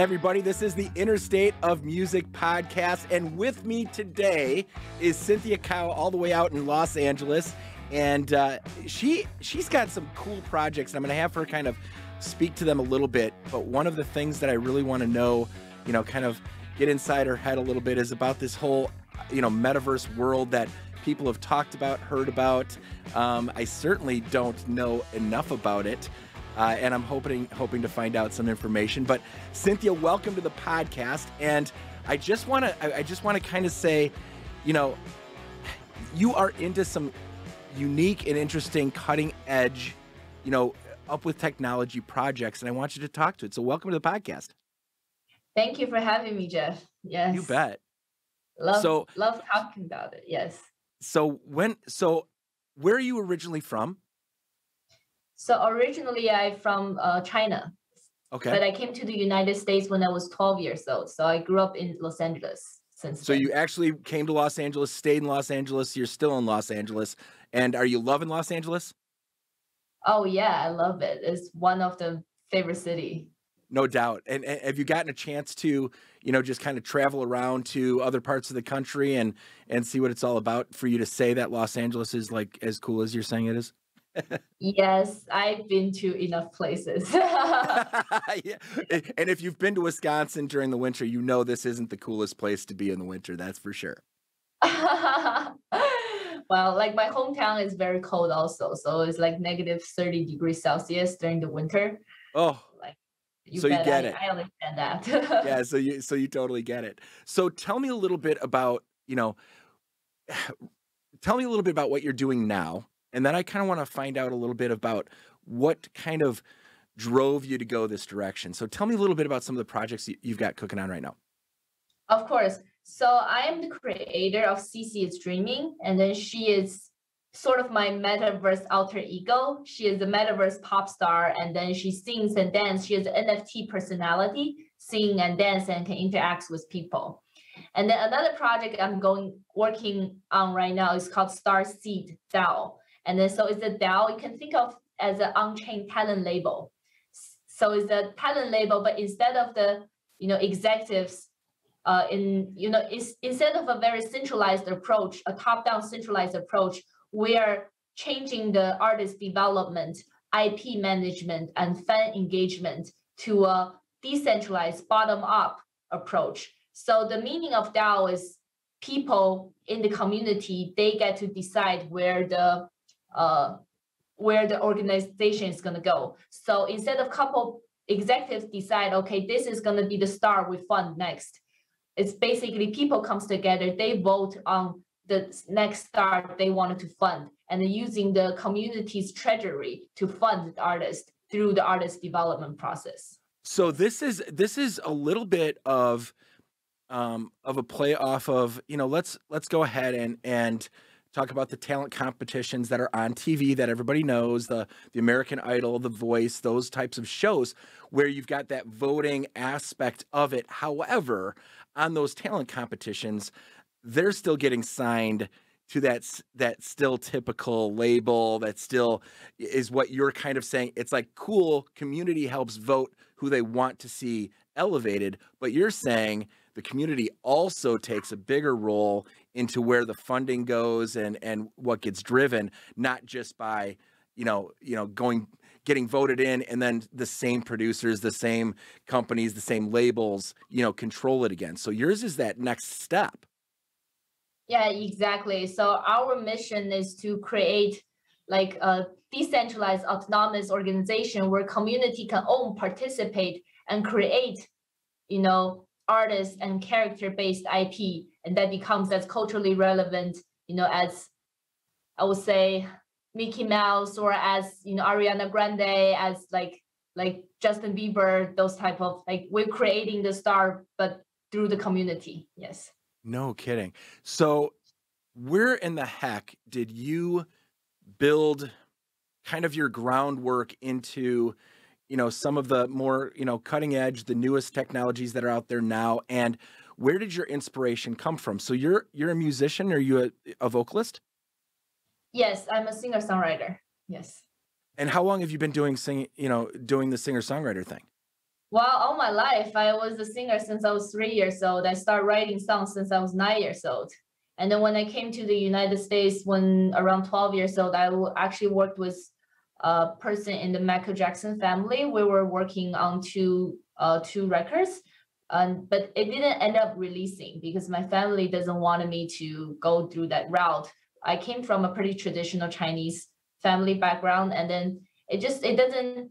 everybody, this is the Interstate of Music podcast, and with me today is Cynthia Cao, all the way out in Los Angeles, and she's got some cool projects, and I'm going to have her kind of speak to them a little bit, but one of the things that I really want to know, kind of get inside her head a little bit is about this whole, metaverse world that people have talked about, heard about. I certainly don't know enough about it. And I'm hoping to find out some information. But Cynthia, welcome to the podcast. And I just want to kind of say, you are into some unique and interesting cutting edge, up with technology projects, and I want you to talk to it. So welcome to the podcast. Thank you for having me, Jeff. Yes. You bet. Love talking about it. Yes. So where are you originally from? So originally I'm from China. Okay. But I came to the United States when I was 12 years old. So I grew up in Los Angeles since So then. you actually came to Los Angeles, stayed in Los Angeles, you're still in Los Angeles. And are you loving Los Angeles? Oh yeah, I love it. It's one of the favorite city. No doubt. And have you gotten a chance to, just kind of travel around to other parts of the country and see what it's all about for you to say that Los Angeles is like as cool as you're saying it is? Yes, I've been to enough places. Yeah. And if you've been to Wisconsin during the winter, this isn't the coolest place to be in the winter. That's for sure. Well, like my hometown is very cold also. So it's like negative 30 degrees Celsius during the winter. Oh, Like, so you get it. I understand that. Yeah, so you totally get it. So tell me a little bit about, what you're doing now. And then I kind of want to find out a little bit about what kind of drove you to go this direction. So tell me a little bit about some of the projects you've got cooking on right now. Of course. So I am the creator of CC is Dreaming, and then she is sort of my metaverse alter ego. She is the metaverse pop star, and then she sings and dances. She is an NFT personality, sing and dance, and can interact with people. And then another project I'm working on right now is called Starseed DAO. And then so it's a DAO you can think of as an on-chain talent label. So it's a talent label, but instead of the executives instead of a very centralized approach, a top-down centralized approach, we are changing the artist development, IP management, and fan engagement to a decentralized bottom-up approach. So the meaning of DAO is people in the community, they get to decide where the organization is going to go. So instead of couple executives decide, okay, this is going to be the star we fund next. It's basically people comes together, they vote on the next star they wanted to fund, and using the community's treasury to fund the artist through the artist development process. So this is a little bit of a play off of, let's go ahead and talk about the talent competitions that are on TV that everybody knows, the American Idol, The Voice, those types of shows where you've got that voting aspect of it. However, on those talent competitions, they're still getting signed to that still typical label that still is what you're kind of saying. It's like, cool, community helps vote who they want to see elevated, but you're saying the community also takes a bigger role into where the funding goes and what gets driven, not just by, getting voted in and then the same producers, the same companies, the same labels, control it again. So yours is that next step. Yeah, exactly. So our mission is to create like a decentralized autonomous organization where community can own, participate, and create, artist and character-based IP, and that becomes as culturally relevant, as I would say Mickey Mouse, or as Ariana Grande, as like Justin Bieber, those type of, like, we're creating the star, but through the community. Yes. No kidding. So where in the heck did you build kind of your groundwork into some of the more, cutting edge, the newest technologies that are out there now? And where did your inspiration come from? So you're a musician, or you a vocalist? Yes, I'm a singer-songwriter. Yes. And how long have you been doing the singer-songwriter thing? Well, all my life, I was a singer since I was 3 years old. I started writing songs since I was 9 years old. And then when I came to the United States, when around 12 years old, actually worked with a person in the Michael Jackson family. We were working on two records, but it didn't end up releasing because my family doesn't want me to go through that route. I came from a pretty traditional Chinese family background, and then it doesn't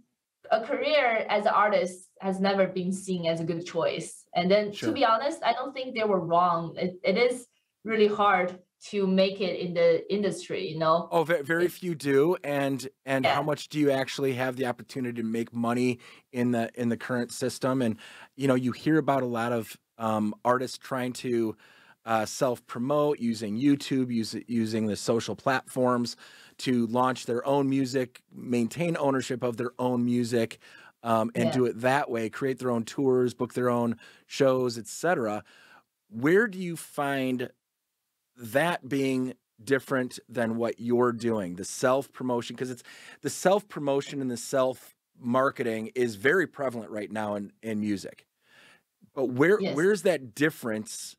a career as an artist has never been seen as a good choice. And then to Sure. be honest, I don't think they were wrong. It is really hard to make it in the industry, you know. Oh, very It's few do. And how yeah, much do you actually have the opportunity to make money in the current system? And you hear about a lot of artists trying to self promote using YouTube, using the social platforms to launch their own music, maintain ownership of their own music, and yeah. do it that way. Create their own tours, book their own shows, etc. Where do you find that being different than what you're doing, the self promotion? Because it's the self promotion and the self marketing is very prevalent right now in music. But Yes. where's that difference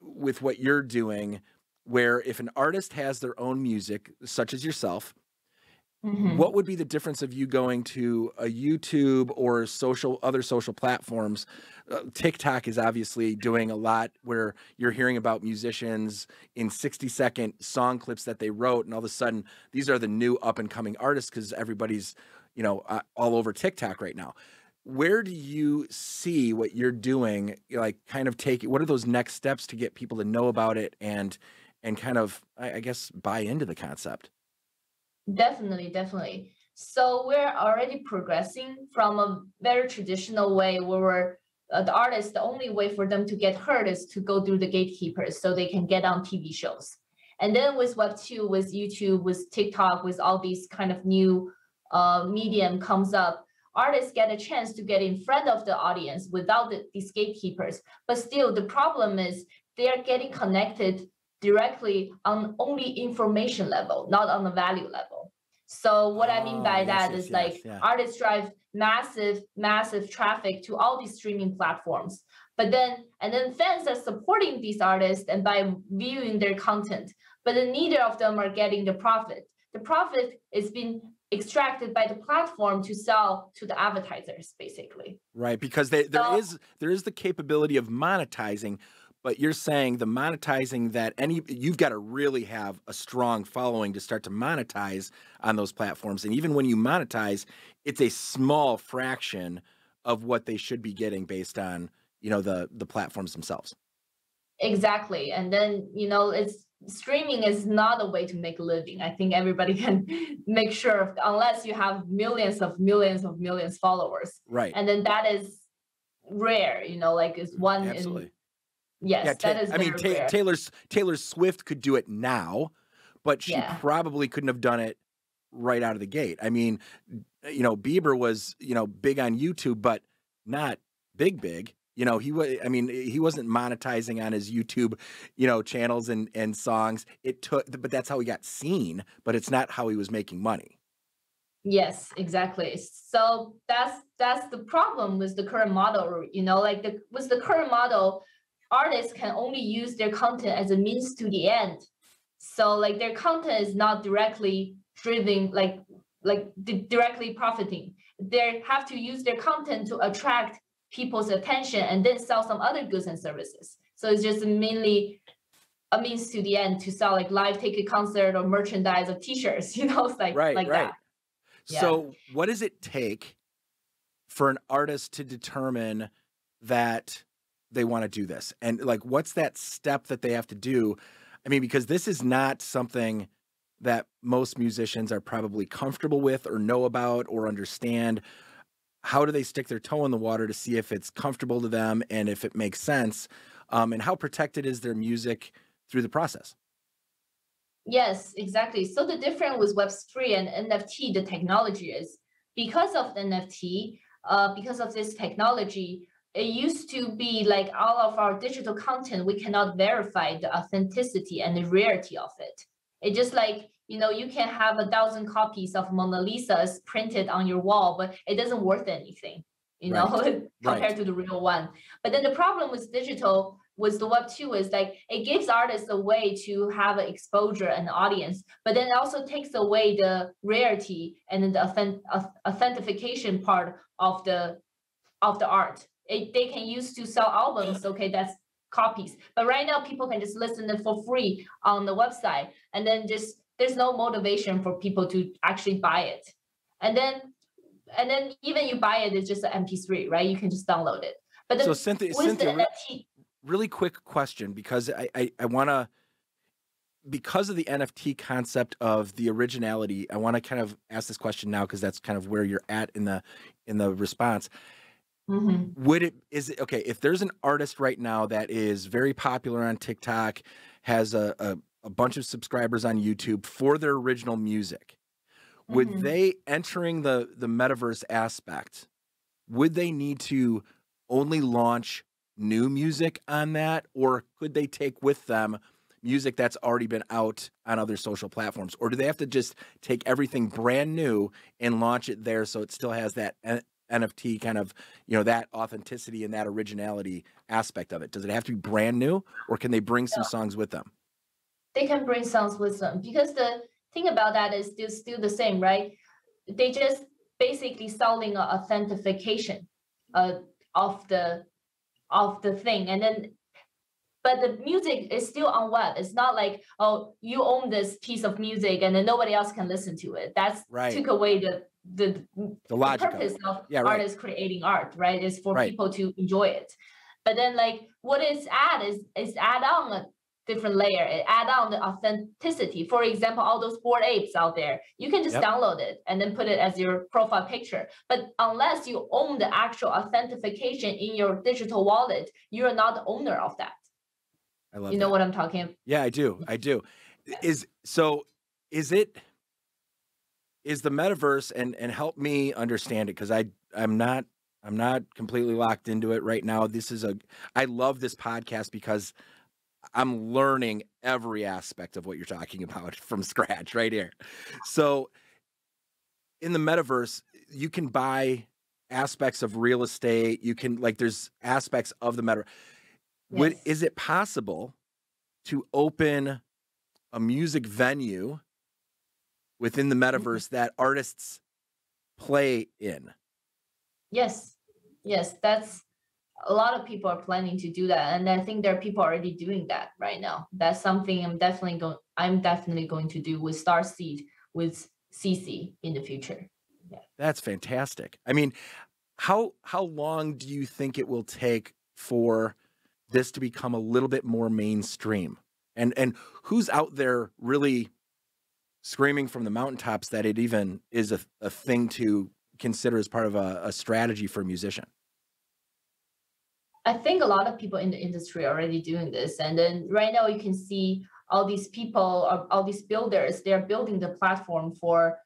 with what you're doing, where if an artist has their own music, such as yourself, what Mhm. would be the difference of you going to a YouTube or other social platforms? TikTok is obviously doing a lot where you're hearing about musicians in 60-second song clips that they wrote, and all of a sudden these are the new up and coming artists because everybody's all over TikTok right now. Where do you see what you're doing, like kind of take what are those next steps to get people to know about it and kind of I guess buy into the concept? Definitely, definitely. So we're already progressing from a very traditional way where the artist, the only way for them to get heard is to go through the gatekeepers so they can get on TV shows. And then with Web2, with YouTube, with TikTok, with all these kind of new medium comes up, artists get a chance to get in front of the audience without these gatekeepers. But still, the problem is they are getting connected directly on only information level, not on the value level. So what I mean Oh, by yes, that yes, is yes, like yeah. artists drive massive traffic to all these streaming platforms. But then fans are supporting these artists and by viewing their content, but then neither of them are getting the profit. The profit is being extracted by the platform to sell to the advertisers, basically. Right, because So there is the capability of monetizing, but you're saying the monetizing that you've got to really have a strong following to start to monetize on those platforms. And even when you monetize, it's a small fraction of what they should be getting based on, the platforms themselves. exactly. And then, it's streaming is not a way to make a living. I think everybody can make sure of, unless you have millions followers. Right. And then that is rare, like it's one in, Absolutely. Yeah, yes, that is I mean, very rare. Taylor Swift could do it now, but she Yeah. probably couldn't have done it right out of the gate. I mean, Bieber was, big on YouTube, but not big. I mean, he wasn't monetizing on his YouTube, channels and songs. But that's how he got seen, but it's not how he was making money. Yes, exactly. So that's the problem with the current model, like with the current model, artists can only use their content as a means to the end. So like their content is not directly driven, directly profiting. They have to use their content to attract people's attention and then sell some other goods and services. So it's just mainly a means to the end to sell like live ticket concert or merchandise or t-shirts, it's Right, like that. right. Yeah. So what does it take for an artist to determine that they want to do this? And like, what's that step that they have to do? I mean, because this is not something that most musicians are probably comfortable with or know about or understand. How do they stick their toe in the water to see if it's comfortable to them and if it makes sense? And how protected is their music through the process? Yes, exactly. So the difference with Web3 and NFT, the technology is because of the NFT, because of this technology, it used to be like all of our digital content, we cannot verify the authenticity and the rarity of it. It just like, you can have 1,000 copies of Mona Lisa's printed on your wall, but it doesn't worth anything. Right. compared Right. to the real one. But then the problem with digital, with the Web 2, is like it gives artists a way to have an exposure and audience, but then it also takes away the rarity and then the authentication part of the art. They can use to sell albums. Okay, that's copies. But right now, people can just listen it for free on the website, and then just there's no motivation for people to actually buy it. And then even you buy it, it's just an MP3, right? You can just download it. But So then Cynthia, with the NFT, really quick question, because I want to, because of the NFT concept of the originality, I want to kind of ask this question now, because that's kind of where you're at in the response. Is it okay if there's an artist right now that is very popular on TikTok, has a bunch of subscribers on YouTube for their original music, would they, entering the metaverse aspect, would they need to only launch new music on that, or could they take with them music that's already been out on other social platforms, or do they have to just take everything brand new and launch it there so it still has that NFT kind of, that authenticity and that originality aspect of it? Does it have to be brand new, or can they bring some songs with them? They can bring songs with them, because the thing about that is still the same, right? They just basically selling an authentication of the thing, and then but the music is still on web. It's not like, oh, you own this piece of music and then nobody else can listen to it. That's right. Took away the purpose of artists creating art, right? Is for people to enjoy it. But then like what it's is add on a different layer. It add on the authenticity. For example, all those Bored Apes out there, you can just download it and then put it as your profile picture. But unless you own the actual authentication in your digital wallet, you're not the owner of that. I love you know what I'm talking about? Yeah, I do. Is the metaverse, and help me understand it, because I'm not completely locked into it right now. I love this podcast because I'm learning every aspect of what you're talking about from scratch right here. So in the metaverse, you can buy aspects of real estate. You can, there's aspects of the metaverse. Is it possible to open a music venue within the metaverse that artists play in? Yes, that's a lot of people are planning to do that, and I think there are people already doing that right now. That's something I'm definitely going to do with Starseed, with CC in the future. Yeah, that's fantastic. I mean, how long do you think it will take for this to become a little bit more mainstream? And who's out there really screaming from the mountaintops that it even is a thing to consider as part of a strategy for a musician? I think a lot of people in the industry are already doing this. And then right now you can see all these people, all these builders, they're building the platform for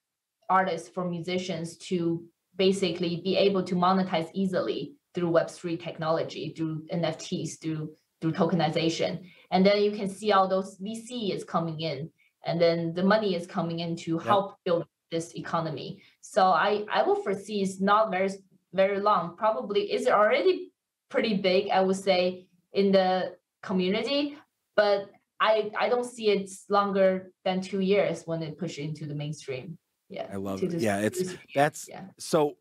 artists, for musicians to basically be able to monetize easily through Web3 technology, through NFTs, through tokenization. And then you can see all those VC is coming in, and then the money is coming in to help build this economy. So I will foresee it's not very, very long. Probably is already pretty big, I would say, in the community, but I don't see it's longer than 2 years when it pushes into the mainstream. Yeah, I love it. Yeah, so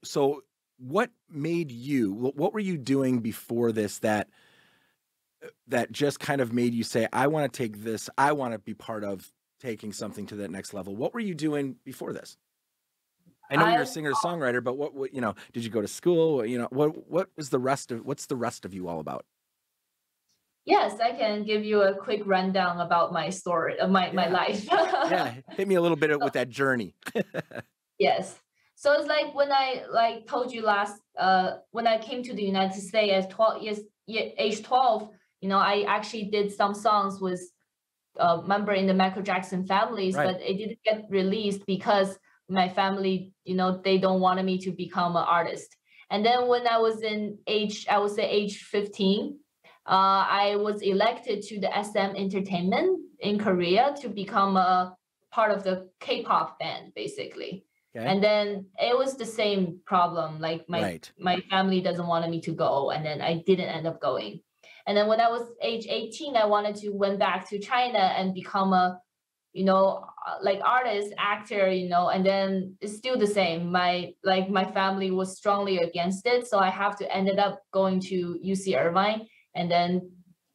what were you doing before this that just kind of made you say, I want to take this, I want to be part of taking something to that next level? What were you doing before this? I know you're a singer-songwriter, but what did you go to school? What's the rest of you all about? Yes, I can give you a quick rundown about my story, my life. Yeah, hit me a little bit with that journey. Yes. So it's like when I told you last, when I came to the United States at age 12, I actually did some songs with a member in the Michael Jackson families, but it didn't get released because my family, they don't want me to become an artist. And then when I was I would say age 15, I was elected to the SM Entertainment in Korea to become a part of the K-pop band, basically. Okay. And then it was the same problem. Like Right. my family doesn't want me to go, and then I didn't end up going. And then when I was age 18, I wanted to went back to China and become a, like artist, actor, and then it's still the same. My family was strongly against it, so I have to ended up going to UC Irvine, and then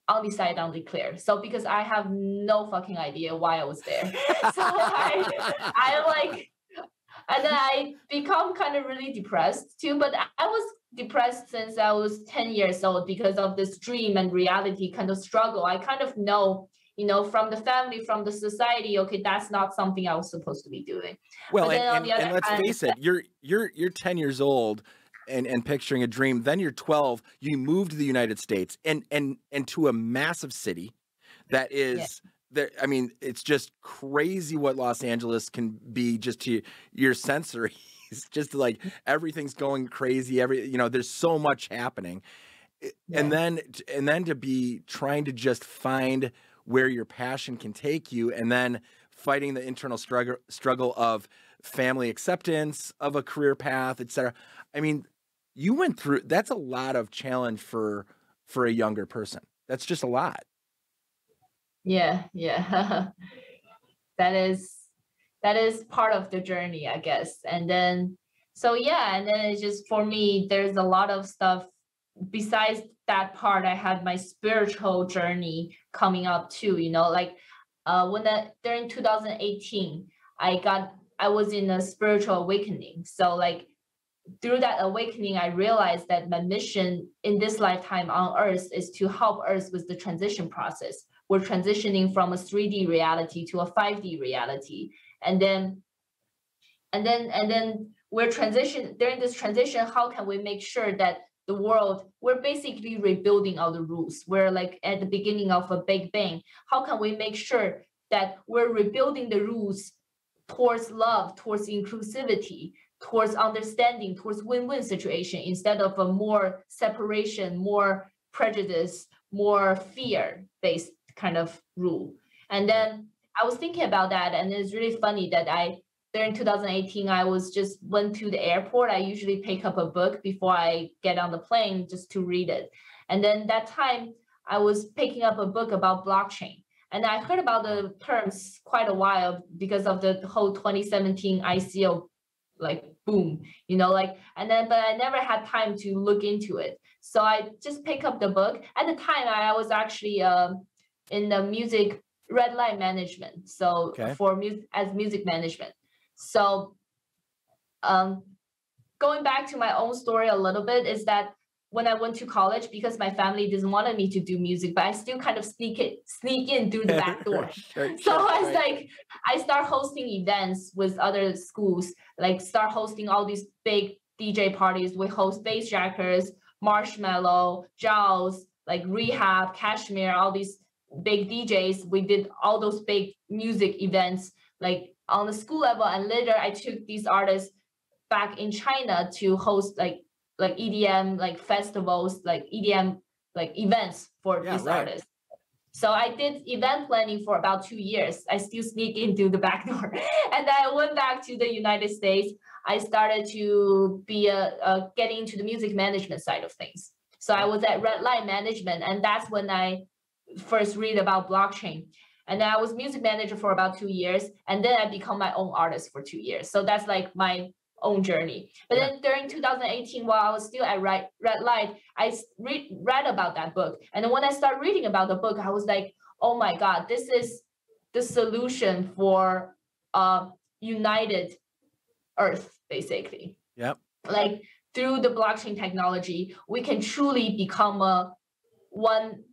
undecided, undeclared. So because I have no fucking idea why I was there, so I like, and then I become kind of really depressed too. But I was depressed since I was 10 years old because of this dream and reality kind of struggle. I kind of know, from the family, from the society, okay, that's not something I was supposed to be doing. Well, But then on the other and let's hand, face it, you're 10 years old and picturing a dream. Then you're 12. You move to the United States and to a massive city that is there. I mean, it's just crazy what Los Angeles can be just to your sensory. It's just like everything's going crazy. There's so much happening. And then to be trying to just find where your passion can take you, and then fighting the internal struggle of family acceptance of a career path, etc. I mean, you went through, that's a lot of challenge for a younger person. That's just a lot. Yeah. that is part of the journey, I guess. And then and then it's just, for me, there's a lot of stuff besides that part. I had my spiritual journey coming up too, like during 2018, I was in a spiritual awakening. So like through that awakening, I realized that my mission in this lifetime on Earth is to help Earth with the transition process. We're transitioning from a 3D reality to a 5D reality. And then we're during this transition, how can we make sure that the world, we're basically rebuilding all the rules. We're like at the beginning of a big bang. How can we make sure that we're rebuilding the rules towards love, towards inclusivity, towards understanding, towards win-win situation, instead of a more separation, more prejudice, more fear-based kind of rule? And then I was thinking about that, and it's really funny that during 2018, I went to the airport. I usually pick up a book before I get on the plane just to read it. And then that time I was picking up a book about blockchain. And I heard about the terms quite a while because of the whole 2017 ICO like boom, but I never had time to look into it. So I just picked up the book. At the time, I was actually in the music red light management. So for music management. So going back to my own story a little bit is that when I went to college, because my family didn't want me to do music, but I still kind of sneak in through the back door. I start hosting events with other schools, like start hosting all these big DJ parties. We host Bassjackers, Marshmallow, Jaws, like Rehab, Kashmir, all these big DJs. We did all those big music events, like on the school level. And later I took these artists back in China to host like EDM, like festivals, like EDM, like events for these artists. So I did event planning for about 2 years. I still sneak into the back door. And then I went back to the United States. I started to be getting into the music management side of things. So I was at Red Light Management, and that's when I first read about blockchain. And then I was music manager for about 2 years, and then I become my own artist for 2 years. So that's like my own journey. But then during 2018, while I was still at Red Light, I read about that book. And then when I started reading about the book, I was like, oh my God, this is the solution for united Earth, basically. Yep. Like through the blockchain technology, we can truly become a one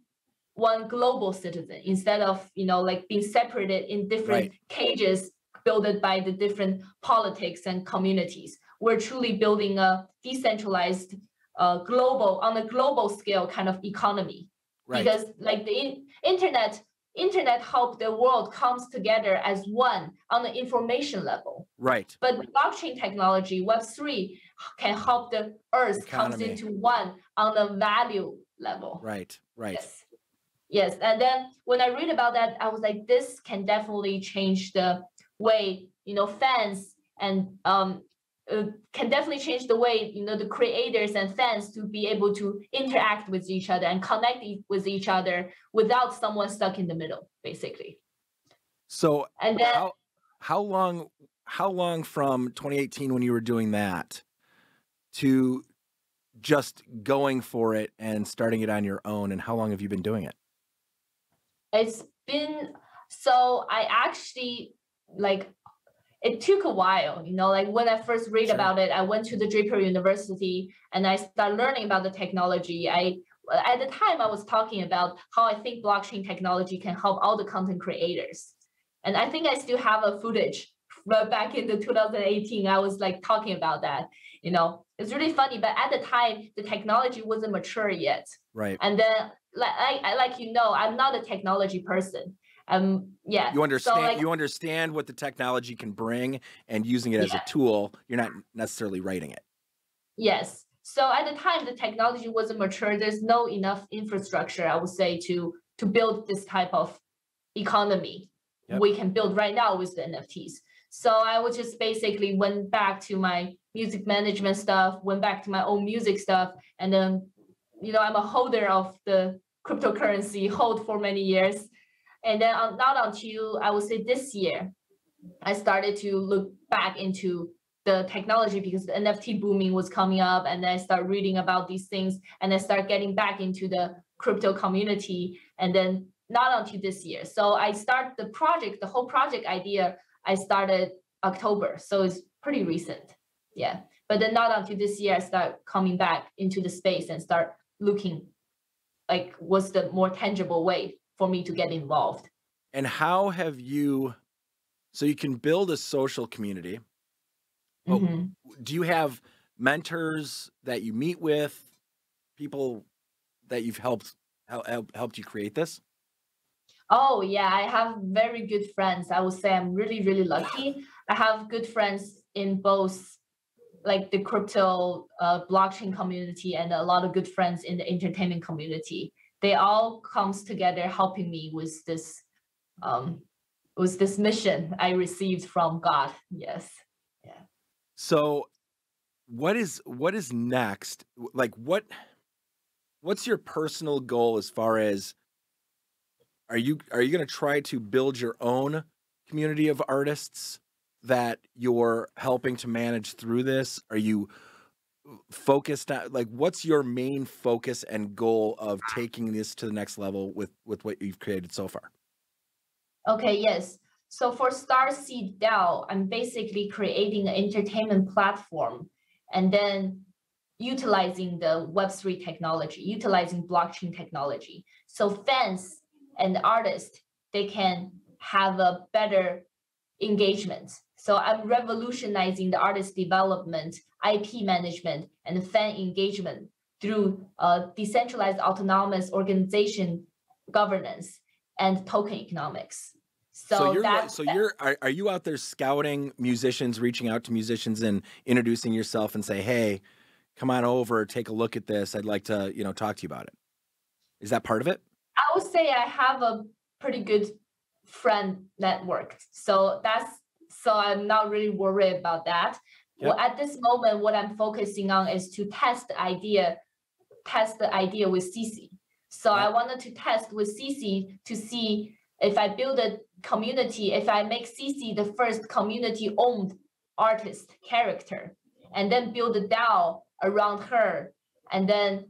global citizen instead of, like being separated in different cages built by the different politics and communities. We're truly building a decentralized, on a global scale kind of economy. Because like the internet helped the world comes together as one on the information level. But blockchain technology, Web3, can help the Earth comes into one on the value level. Yes. And then when I read about that, I was like, this can definitely change the way, fans and can definitely change the way, the creators and fans to be able to interact with each other and connect with each other without someone stuck in the middle, basically. So and then how long from 2018 when you were doing that to just going for it and starting it on your own, and how long have you been doing it? It's been, so I actually, like, it took a while, like when I first read about it, I went to the Draper University and I started learning about the technology. At the time, I was talking about how I think blockchain technology can help all the content creators. And I think I still have a footage back in the 2018. I was like talking about that, it's really funny, but at the time, the technology wasn't mature yet. Right. And then, I'm not a technology person. Yeah. You understand, you understand what the technology can bring and using it as a tool. You're not necessarily writing it. Yes. So at the time, the technology wasn't mature. There's no enough infrastructure, I would say, to build this type of economy we can build right now with the NFTs. So I would just basically went back to my music management stuff, went back to my own music stuff. And then, I'm a holder of the cryptocurrency, hold for many years. And then not until, I would say, this year, I started to look back into the technology because the NFT booming was coming up, and then I started reading about these things, and I started getting back into the crypto community, and then not until this year. So I started the project, the whole project idea, I started October, so it's pretty recent. Yeah, but then not until this year, I start coming back into the space and start looking like what's the more tangible way for me to get involved. And how have you, so you can build a social community. Do you have mentors that you meet with, people that you've helped you create this? Oh yeah, I have very good friends. I would say I'm really, really lucky. I have good friends in both like the crypto blockchain community and a lot of good friends in the entertainment community. They all comes together helping me with this mission I received from God. Yes. Yeah. So what is next? Like what's your personal goal as far as, are you going to try to build your own community of artists that you're helping to manage through this? Are you focused on, like, what's your main focus and goal of taking this to the next level with what you've created so far? Okay, yes. So for Starseed DAO, I'm basically creating an entertainment platform and then utilizing the Web3 technology, utilizing blockchain technology. So fans and artists, they can have a better engagement. So I'm revolutionizing the artist development, IP management, and fan engagement through decentralized autonomous organization governance and token economics. Are you out there scouting musicians, reaching out to musicians and introducing yourself and say, hey, come on over, take a look at this. I'd like to, talk to you about it. Is that part of it? I would say I have a pretty good friend network. So I'm not really worried about that. Yep. Well, at this moment, what I'm focusing on is to test the idea with CC. So I wanted to test with CC to see if I build a community, if I make CC the first community-owned artist character, and then build a DAO around her, and then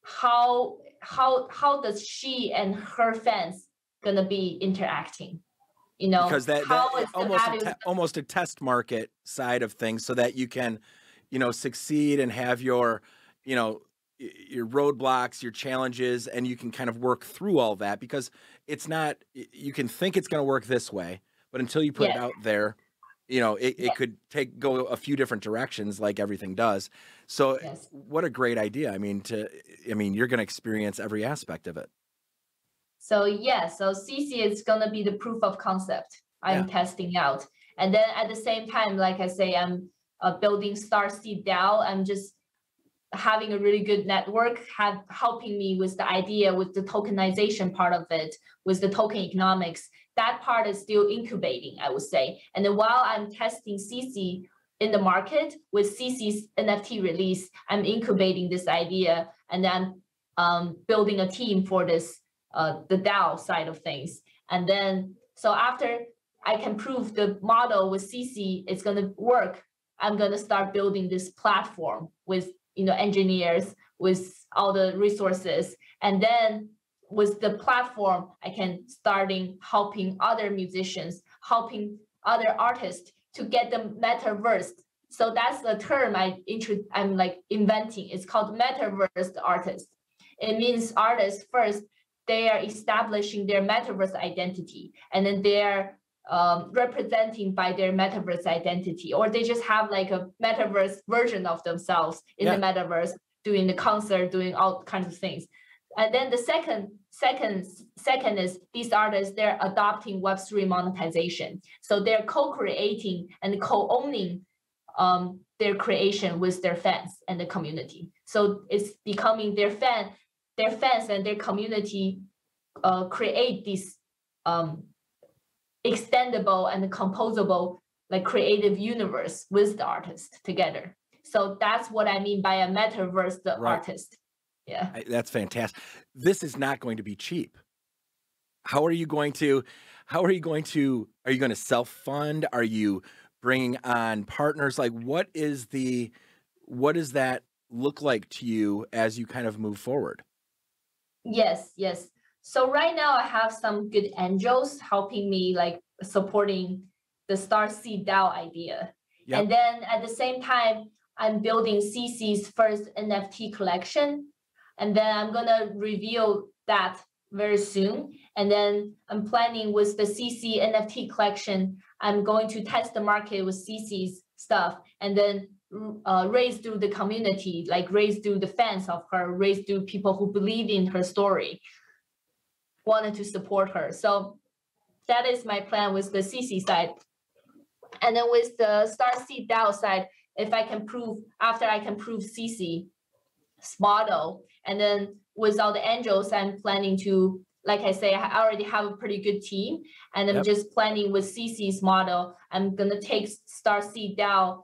how does she and her fans gonna be interacting? Because that almost a test market side of things, so that you can, succeed and have your, your roadblocks, your challenges, and you can kind of work through all that, because it's not, you can think it's going to work this way, but until you put it out there, it could go a few different directions, like everything does. So what a great idea. You're going to experience every aspect of it. So CC is going to be the proof of concept I'm testing out. And then at the same time, like I say, I'm building Starseed DAO. I'm just having a really good network, helping me with the idea, with the tokenization part of it, with the token economics. That part is still incubating, I would say. And then while I'm testing CC in the market with CC's NFT release, I'm incubating this idea, and then building a team for this, the DAO side of things. And then, so after I can prove the model with CC it's going to work, I'm going to start building this platform with, engineers, with all the resources. And then with the platform, I can starting helping other musicians, helping other artists to get the metaverse. So that's the term I'm like inventing. It's called metaverse artist. It means artists first, they are establishing their metaverse identity, and then they're representing by their metaverse identity, or they just have like a metaverse version of themselves in the metaverse, doing the concert, doing all kinds of things. And then the second is these artists, they're adopting Web3 monetization. So they're co-creating and co-owning their creation with their fans and the community. So it's becoming their fans and their community create this extendable and composable, like creative universe with the artist together. So that's what I mean by a metaverse artist. Yeah, that's fantastic. This is not going to be cheap. Are you going to self-fund? Are you bringing on partners? Like, what does that look like to you as you kind of move forward? Yes. So right now I have some good angels helping me, like supporting the Starseed DAO idea. Yep. And then at the same time, I'm building CC's first NFT collection. And then I'm going to reveal that very soon. And then I'm planning with the CC NFT collection, I'm going to test the market with CC's stuff, and then raise through the community, like raise through the fans of her, raise through people who believe in her story, wanted to support her. So that is my plan with the CC side. And then with the Starseed DAO side, after I can prove CC's model, and then with all the angels, I'm planning to, like I say, I already have a pretty good team, and I'm just planning with CC's model. I'm gonna take Starseed DAO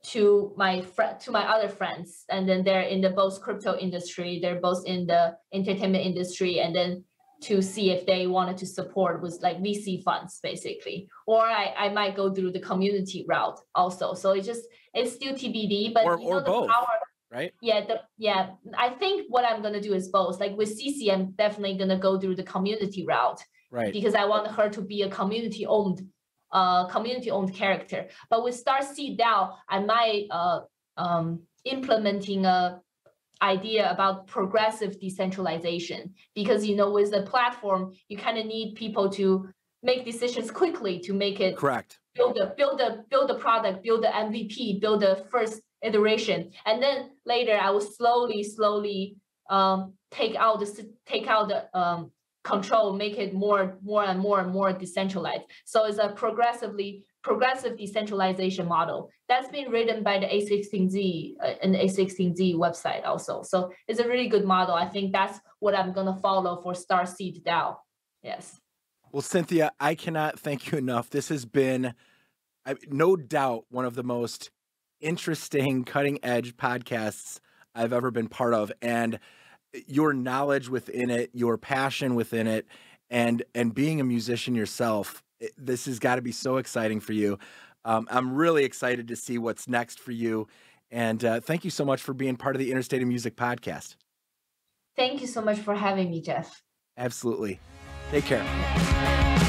to my other friends, and then they're in the both crypto industry, they're both in the entertainment industry, and then to see if they wanted to support with like VC funds basically, or I might go through the community route also. So it's still TBD, but or both. Power, right? Yeah. I think what I'm gonna do is both. Like with CC, I'm definitely gonna go through the community route, right? Because I want her to be a community-owned character. But with Starseed DAO, I might implementing a idea about progressive decentralization, because with the platform, you kind of need people to make decisions quickly to make it correct. Build the product, build the MVP, build the first iteration, and then later I will slowly take out the control, make it more and more decentralized. So it's a progressive decentralization model that's been written by the A16Z and the A16Z website also. So it's a really good model. I think that's what I'm gonna follow for Starseed DAO. Yes. Well, Cynthia, I cannot thank you enough. This has been, no doubt, one of the most interesting, cutting-edge podcasts I've ever been part of, and your knowledge within it, your passion within it, and being a musician yourself, this has got to be so exciting for you. I'm really excited to see what's next for you, and thank you so much for being part of the Interstate of Music podcast. Thank you so much for having me, Jeff. Absolutely. Take care.